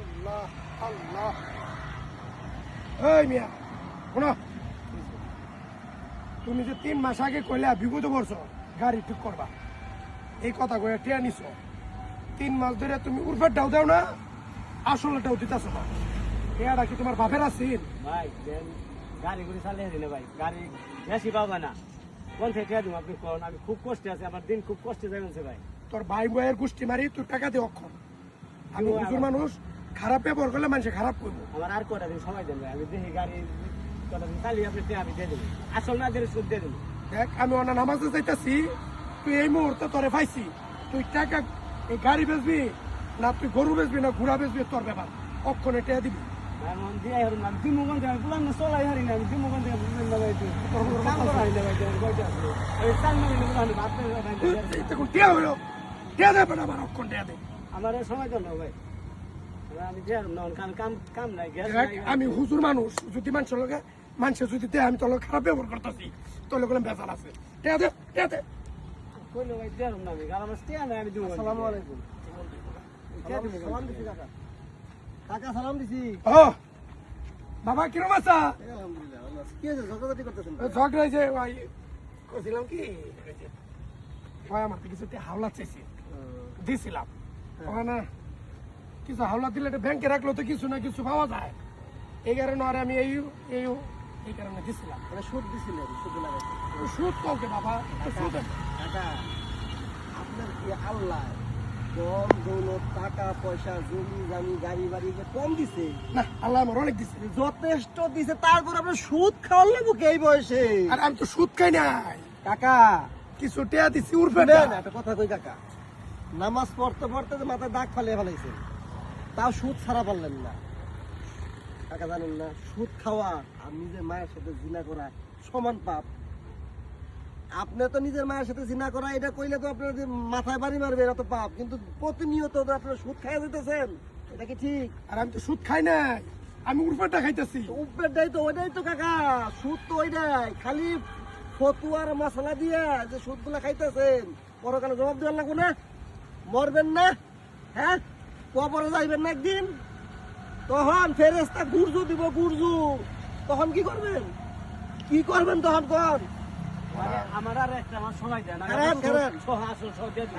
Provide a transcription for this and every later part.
আল্লাহ আল্লাহ। এই মিয়া শোনো, তুমি যে 3 মাস আগে কইলা বিপদে পড়ছো গাড়ি ঠিক করবা, এই কথা কয়ে টিয়া নিছো। 3 মাস ধরে তুমি উর্ফের ডাউ দাও না, আসলে ডাউ দিতেছো না। টিয়াটা কি তোমার বাপের আছেন? ভাই গাড়ি করে চালিয়ে দিলে ভাই গাড়ি বেশি পাবে না, কোন থেকে দিব আপনি কোন? আমি খুব কষ্টে আছি, আমার দিন খুব কষ্টে যাবেছে ভাই। তোর ভাই বইয়ের গোষ্ঠী মারি তুই টাকা দে অক্ষণ। আমি হুজুর মানুষ, খারাপ ব্যবহার করলে মানুষে খারাপ করবো। আমার আর কটা দিন সময় দেন ভাই, আমি দেখি গাড়ি কটা দিন চালিয়ে আপনি আমি দিয়ে দেবো, আসল না দিলে সুদ দিয়ে দেবো। দেখ আমি অন্য নামাজে যাইতাছি, তুই এই মুহূর্তে তোরে পাইছি, তুই টাকা এই গাড়ি বেচবি না তুই গরু বেচবি না ঘোড়া বেচবি তোর ব্যাপার, অক্ষণে টেয়া দিবি। এখন দিয়ে হারুন আমি দিমুগন থেকে বললাম না চলাই হারি না, আমি দিমুগন থেকে বুঝলেন না ভাই, কাম করা হারি না ভাই, কয়টা আছে আমি চাল মারি না বললাম ভাত দেখুন টেয়া হইল, টেয়া দেবে না আমার, অক্ষণ টেয়া দে। আমার সময় দেন না ভাই, আমি দিয়ে হারুন না কাম কাম কাম নাই গ্যাস দেখ আমি হুজুর মানুষ, যদি মানুষের লগে মানুষের যদি দেয় আমি তোর লগে খারাপ ব্যবহার করতেছি, তোর লগে বেজার আছে, টেয়া দে টেয়া দে। কইলো ভাই দিয়ে হারুন না, আমি গালা মাছ টিয়া নাই, আমি দিব। আসসালামু আলাইকুম। সালাম দিছি কাকা, কাকা সালাম দিছি। ও বাবা কিরম আছা? আলহামদুলিল্লাহ ভালো আছি। কি হয়েছে ঝগড়াঝাটি করতেছেন? ঝগড়া যে ভাই কইছিলাম কি ভাই আমার কিছু হাওলা চাইছি, দিছিলাম ওখানে কিছু হাওলা দিলে ব্যাংকে রাখলো তো কিছু না কিছু পাওয়া যায়, এই কারণে আর আমি এই কারণে দিছিলাম। মানে সুদ দিছিলেন, সুদ লাগাইছেন? সুদ কলকে বাবা, সুদ কাকা আপনার কি আল্লাহ দম দৌলত টাকা পয়সা জমি জামি গাড়ি বাড়ি যে কম দিছে? না, আল্লাহ আমার অনেক দিছে, যথেষ্ট দিছে, তারপর আপনার সুদ খাওয়ার লাগবো কি এই বয়সে? আর আমি তো সুদ খাই নাই, কাকা কিছু টেয়া দিছি উর্ফে শুনেন, একটা কথা কই কাকা, নামাজ পড়তে পড়তে যে মাথায় দাগ ফালিয়ে ফেলাইছে, তাও সুদ ছাড়া পারলেন না। কাকা জানেন না, সুদ খাওয়া আর নিজের মায়ের সাথে জিনা করা সমান পাপ। আপনি তো নিজের মায়ের সাথে জিনা করা এটা কইলে তো আপনার যে মাথায় বাড়ি মারবে, এটা তো পাপ, কিন্তু প্রতিনিয়ত তো আপনারা সুদ খাইয়া দিতেছেন, এটা কি ঠিক? আর আমি তো সুদ খাই নাই, আমি উর্ফেটা খাইতেছি। উপরেরটাই তো ওইটাই তো কাকা, সুদ তো ওইটাই, খালি ফতুয়ার মশলা দিয়ে যে সুদগুলা খাইতেছেন, পরকালে জবাব দেওয়ার লাগবো না? মরবেন না, হ্যাঁ কবরে যাইবেন না একদিন, তখন ফেরেশতা গুরজু দিব, গুরজু, তখন কি করবেন? কি করবেন তখন? কর আমার আর একটা আমার সময় দেন,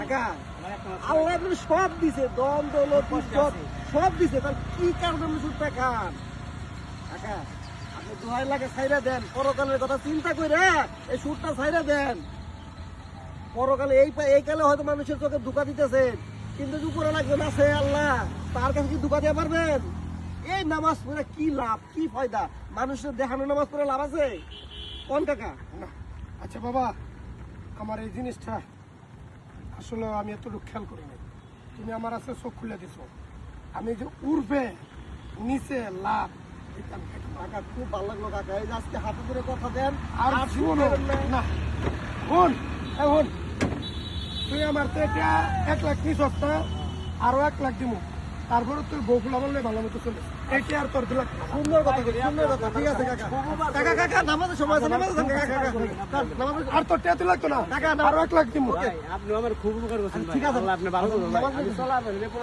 কাকা আল্লাহ আপনার সব দিছে, দম দৌলত সব দিছে, তার কি কারণে আপনি সুদটা খান? কাকা আপনি 2 লাখ ছাইরা দেন, পরকালের কথা চিন্তা করে এই সুদটা ছাইরা দেন। পরকালে এই কালে হয়তো মানুষের চোখে ধোঁকা দিতেছেন, কিন্তু উপরে লাগবে না সে আল্লাহ, তার কাছে কি ধোঁকা দিয়ে পারবেন? এই নামাজ পড়ে কি লাভ, কি ফায়দা? মানুষের দেখানো নামাজ পড়ে লাভ আছে কোন কাকা? না আচ্ছা বাবা, আমার এই জিনিসটা আসলে আমি এতটুকু খেয়াল করি নাই, তুমি আমার আছে চোখ খুলে দিছো। আমি যে উর্ফে নিচে লাভ, এটা আমি খাইতে পারি না। কাকা খুব ভালো লাগলো কাকা, এই যে আজকে হাতে ধরে কথা দেন। আর শুনো না, শোন এখন তুই আমার তো এটা 1 লাখ নিছস না, আরো 1 লাখ দিব, তারপরে তোর বউগুলা বললে ভালো মতো চলে, এইটা আর তোর 2 লাখ। সুন্দর কথা, সুন্দর কথা, ঠিক আছে কাকা। কাকা কাকা নামাজের সময় আছে, নামাজে যান কাকা, নামাজে আর তোর টেয়া 2 লাখ তো না, টাকা আরো 1 লাখ দিব। আপনি আমার খুব উপকার করছেন, ঠিক আছে আপনি ভালো করবেন, আমি চলা